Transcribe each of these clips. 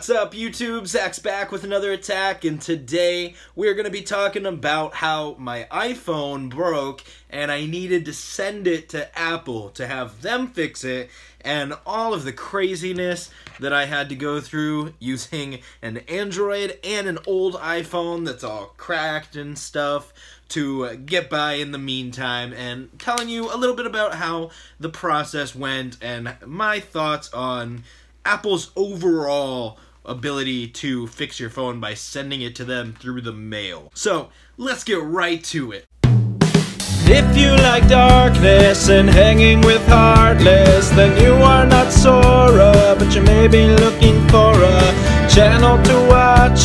What's up, YouTube? Zach's back with another attack, and today we're going to be talking about how my iPhone broke and I needed to send it to Apple to have them fix it, and all of the craziness that I had to go through using an Android and an old iPhone that's all cracked and stuff to get by in the meantime, and telling you a little bit about how the process went and my thoughts on Apple's overall ability to fix your phone by sending it to them through the mail. So, let's get right to it. If you like darkness and hanging with Heartless, then you are not Sora, but you may be looking for a channel to watch.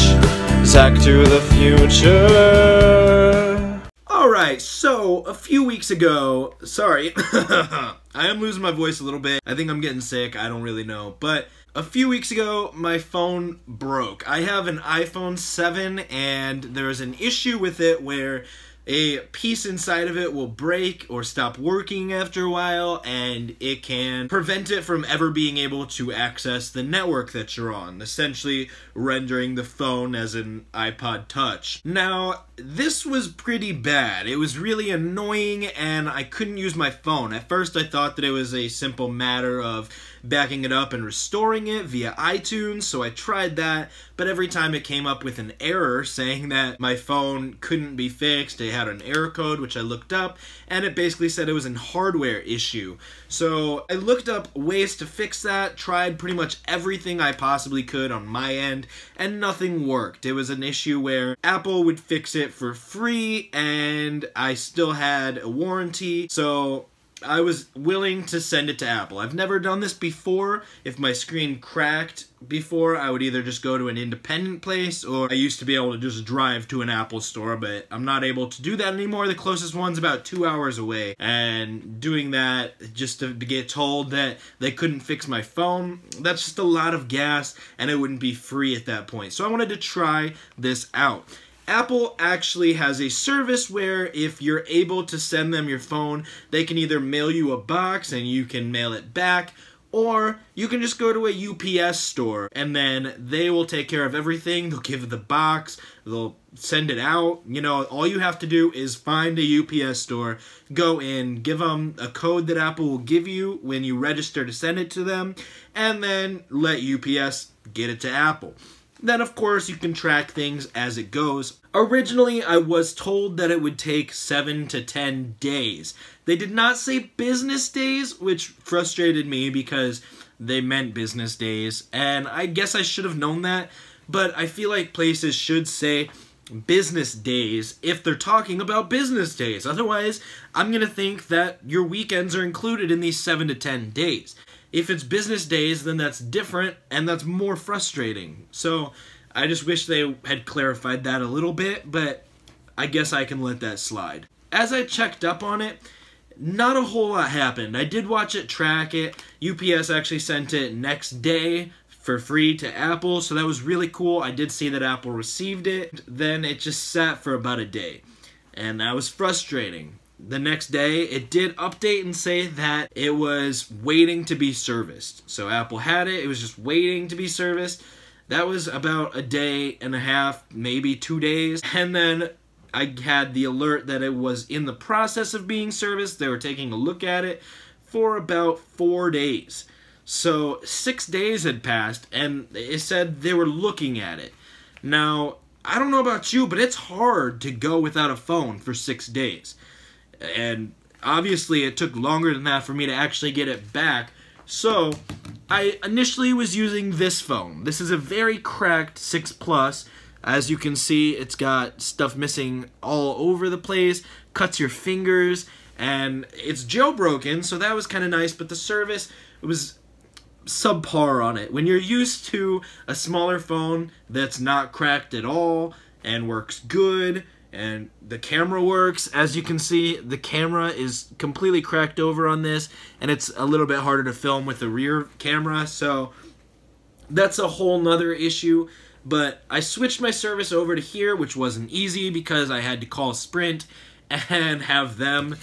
Zach to the future. Alright, so a few weeks ago, sorry, I am losing my voice a little bit. I think I'm getting sick, I don't really know. But a few weeks ago, my phone broke. I have an iPhone 7 and there's an issue with it where a piece inside of it will break or stop working after a while, and it can prevent it from ever being able to access the network that you're on, essentially rendering the phone as an iPod Touch. Now, this was pretty bad. It was really annoying and I couldn't use my phone. At first I thought that it was a simple matter of backing it up and restoring it via iTunes, so I tried that, but every time it came up with an error saying that my phone couldn't be fixed. It had an error code, which I looked up, and it basically said it was a hardware issue. So I looked up ways to fix that, tried pretty much everything I possibly could on my end, and nothing worked. It was an issue where Apple would fix it for free, and I still had a warranty, so I was willing to send it to Apple. I've never done this before. If my screen cracked before, I would either just go to an independent place, or I used to be able to just drive to an Apple store, but I'm not able to do that anymore. The closest one's about 2 hours away, and doing that just to get told that they couldn't fix my phone, that's just a lot of gas, and it wouldn't be free at that point. So I wanted to try this out. Apple actually has a service where if you're able to send them your phone, they can either mail you a box and you can mail it back, or you can just go to a UPS store and then they will take care of everything. They'll give the box, they'll send it out. You know, all you have to do is find a UPS store, go in, give them a code that Apple will give you when you register to send it to them, and then let UPS get it to Apple. Then, of course, you can track things as it goes. Originally, I was told that it would take 7 to 10 days. They did not say business days, which frustrated me because they meant business days, and I guess I should have known that, but I feel like places should say business days if they're talking about business days. Otherwise, I'm gonna think that your weekends are included in these 7 to 10 days. If it's business days, then that's different, and that's more frustrating. So, I just wish they had clarified that a little bit, but I guess I can let that slide. As I checked up on it, not a whole lot happened. I did watch it track it. UPS actually sent it next day for free to Apple, so that was really cool. I did see that Apple received it. Then it just sat for about a day, and that was frustrating. The next day, it did update and say that it was waiting to be serviced. So Apple had it, it was just waiting to be serviced. That was about a day and a half, maybe 2 days. And then I had the alert that it was in the process of being serviced. They were taking a look at it for about 4 days. So 6 days had passed, and it said they were looking at it. Now, I don't know about you, but it's hard to go without a phone for 6 days. And obviously it took longer than that for me to actually get it back. So I initially was using this phone. This is a very cracked 6 Plus. As you can see, it's got stuff missing all over the place, cuts your fingers, and it's jailbroken, so that was kind of nice, but the service was subpar on it. When you're used to a smaller phone that's not cracked at all and works good, and the camera works, as you can see, the camera is completely cracked over on this, and it's a little bit harder to film with the rear camera, so that's a whole nother issue. But I switched my service over to here, which wasn't easy because I had to call Sprint and have them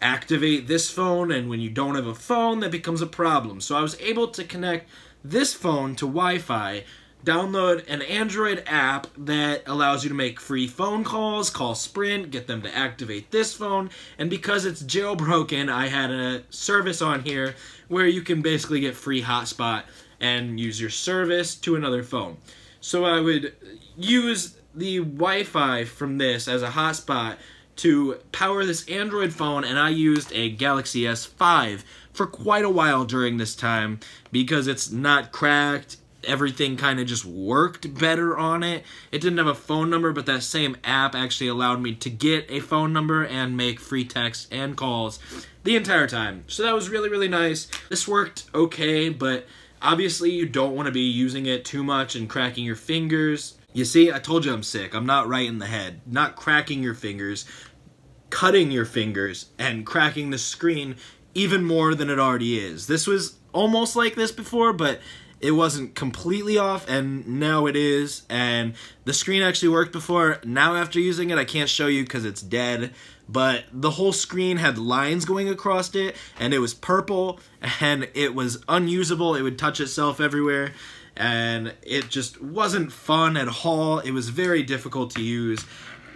activate this phone, and when you don't have a phone, that becomes a problem. So I was able to connect this phone to Wi-Fi download an Android app that allows you to make free phone calls, call Sprint, get them to activate this phone, and because it's jailbroken, I had a service on here where you can basically get free hotspot and use your service to another phone. So I would use the Wi-Fi from this as a hotspot to power this Android phone, and I used a Galaxy S5 for quite a while during this time because it's not cracked. Everything kind of just worked better on it. It didn't have a phone number, but that same app actually allowed me to get a phone number and make free text and calls the entire time. So that was really, really nice. This worked okay, but obviously you don't want to be using it too much and cracking your fingers. You see, I told you I'm sick. I'm not right in the head. Not cracking your fingers, cutting your fingers, and cracking the screen even more than it already is. This was almost like this before, but it wasn't completely off, and now it is, and the screen actually worked before. Now after using it, I can't show you because it's dead, but the whole screen had lines going across it, and it was purple, and it was unusable. It would touch itself everywhere, and it just wasn't fun at all. It was very difficult to use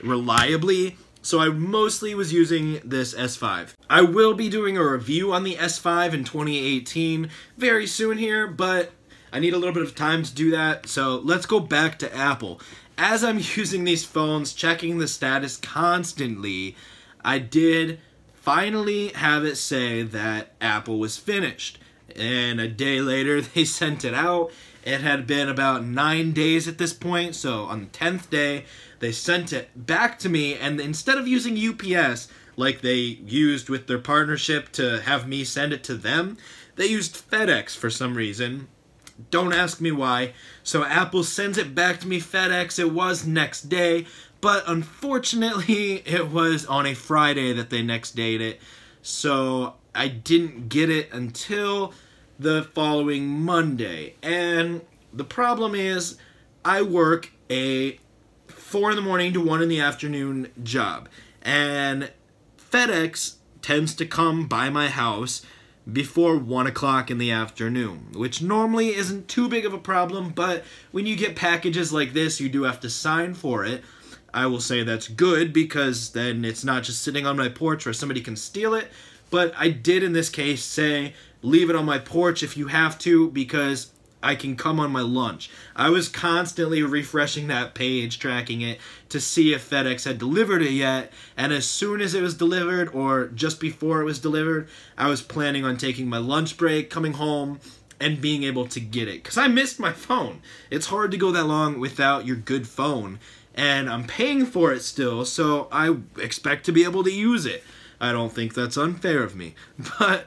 reliably. So I mostly was using this S5. I will be doing a review on the S5 in 2018 very soon here, but I need a little bit of time to do that, so let's go back to Apple. As I'm using these phones, checking the status constantly, I did finally have it say that Apple was finished. And a day later, they sent it out. It had been about 9 days at this point, so on the 10th day, they sent it back to me, and instead of using UPS, like they used with their partnership to have me send it to them, they used FedEx for some reason. Don't ask me why. So Apple sends it back to me FedEx. It was next day, but unfortunately it was on a Friday that they next dayed it. So I didn't get it until the following Monday. And the problem is I work a 4 in the morning to 1 in the afternoon job. And FedEx tends to come by my house before 1 o'clock in the afternoon, which normally isn't too big of a problem, but when you get packages like this, you do have to sign for it. I will say that's good because then it's not just sitting on my porch where somebody can steal it, but I did in this case say, leave it on my porch if you have to, because I can come on my lunch. I was constantly refreshing that page, tracking it, to see if FedEx had delivered it yet, and as soon as it was delivered, or just before it was delivered, I was planning on taking my lunch break, coming home, and being able to get it. Because I missed my phone. It's hard to go that long without your good phone, and I'm paying for it still, so I expect to be able to use it. I don't think that's unfair of me. But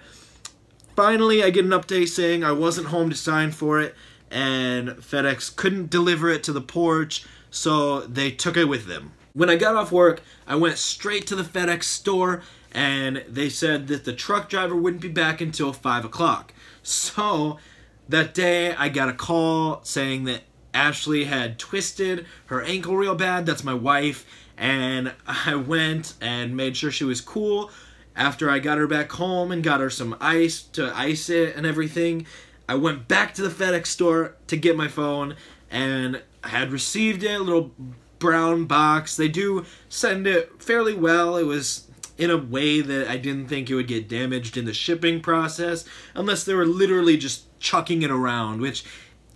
finally, I get an update saying I wasn't home to sign for it, and FedEx couldn't deliver it to the porch, so they took it with them. When I got off work, I went straight to the FedEx store, and they said that the truck driver wouldn't be back until 5 o'clock. So that day, I got a call saying that Ashley had twisted her ankle real bad. That's my wife. And I went and made sure she was cool. After I got her back home and got her some ice to ice it and everything, I went back to the FedEx store to get my phone, and I had received it, a little brown box. They do send it fairly well. It was in a way that I didn't think it would get damaged in the shipping process, unless they were literally just chucking it around, which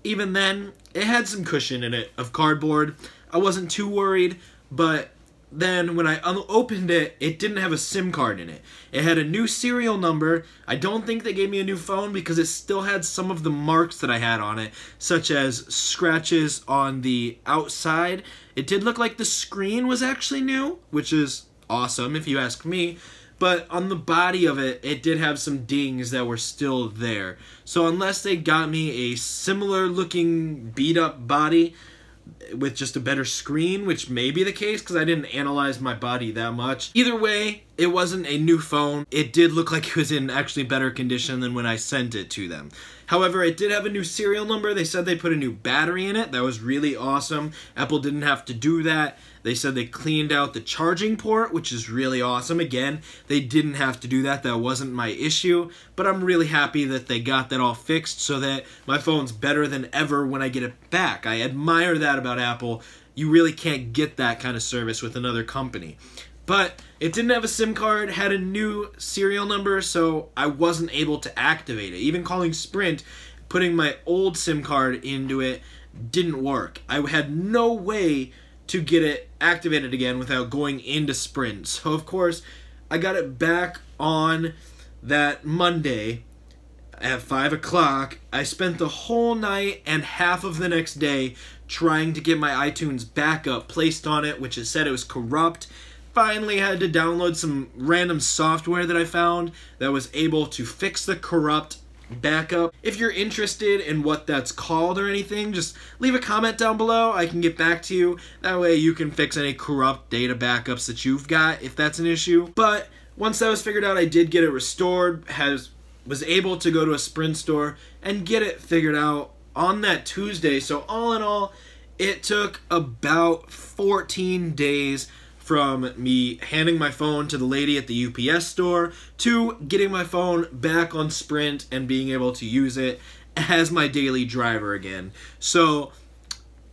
even then, it had some cushion in it of cardboard. I wasn't too worried, but then when I opened it, it didn't have a SIM card in it. It had a new serial number. I don't think they gave me a new phone because it still had some of the marks that I had on it, such as scratches on the outside. It did look like the screen was actually new, which is awesome if you ask me. But on the body of it, it did have some dings that were still there. So unless they got me a similar looking beat up body with just a better screen, which may be the case because I didn't analyze my body that much. Either way, it wasn't a new phone. It did look like it was in actually better condition than when I sent it to them. However, it did have a new serial number. They said they put a new battery in it. That was really awesome. Apple didn't have to do that. They said they cleaned out the charging port, which is really awesome. Again, they didn't have to do that. That wasn't my issue. But I'm really happy that they got that all fixed so that my phone's better than ever when I get it back. I admire that about Apple. You really can't get that kind of service with another company. But it didn't have a SIM card, had a new serial number, so I wasn't able to activate it. Even calling Sprint, putting my old SIM card into it didn't work. I had no way to get it activated again without going into Sprint. So of course, I got it back on that Monday at 5 o'clock. I spent the whole night and half of the next day trying to get my iTunes backup placed on it, which it said it was corrupt. Finally had to download some random software that I found that was able to fix the corrupt backup. If you're interested in what that's called or anything, just leave a comment down below. I can get back to you. That way you can fix any corrupt data backups that you've got if that's an issue. But once that was figured out, I did get it restored, was able to go to a Sprint store and get it figured out on that Tuesday. So all in all, it took about 14 days from me handing my phone to the lady at the UPS store to getting my phone back on Sprint and being able to use it as my daily driver again. So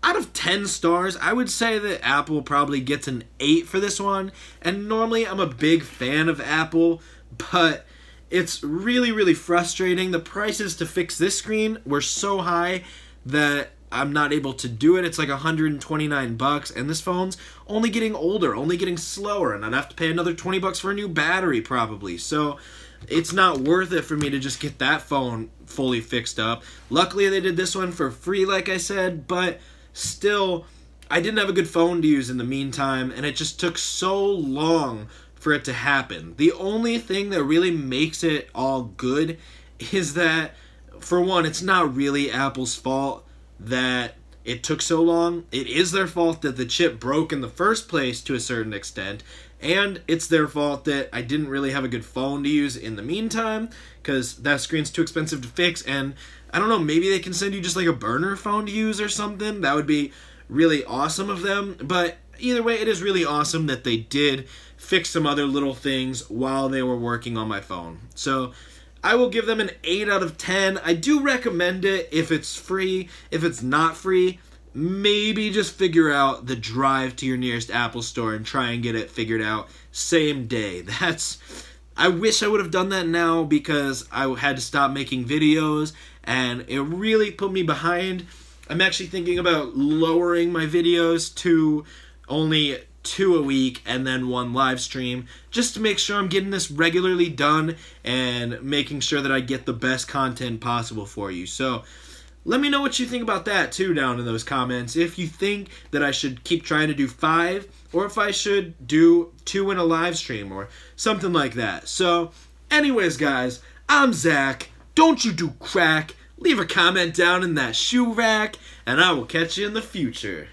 out of 10 stars, I would say that Apple probably gets an 8 for this one. And normally I'm a big fan of Apple, but it's really, really frustrating. The prices to fix this screen were so high that I'm not able to do it. It's like $129, and this phone's only getting older, only getting slower, and I'd have to pay another $20 for a new battery probably. So it's not worth it for me to just get that phone fully fixed up. Luckily, they did this one for free, like I said, but still, I didn't have a good phone to use in the meantime, and it just took so long for it to happen. The only thing that really makes it all good is that, for one, it's not really Apple's fault that it took so long. It is their fault that the chip broke in the first place to a certain extent, and it's their fault that I didn't really have a good phone to use in the meantime, because that screen's too expensive to fix. And I don't know, maybe they can send you just like a burner phone to use or something. That would be really awesome of them. But either way, it is really awesome that they did fix some other little things while they were working on my phone. So I will give them an 8 out of 10. I do recommend it if it's free. If it's not free, maybe just figure out the drive to your nearest Apple store and try and get it figured out same day. I wish I would have done that now, because I had to stop making videos and it really put me behind. I'm actually thinking about lowering my videos to only 2 a week and then 1 live stream, just to make sure I'm getting this regularly done and making sure that I get the best content possible for you. So let me know what you think about that too down in those comments. If you think that I should keep trying to do 5, or if I should do 2 in a live stream or something like that. So anyways guys, I'm Zach. Don't you do crack. Leave a comment down in that shoe rack, and I will catch you in the future.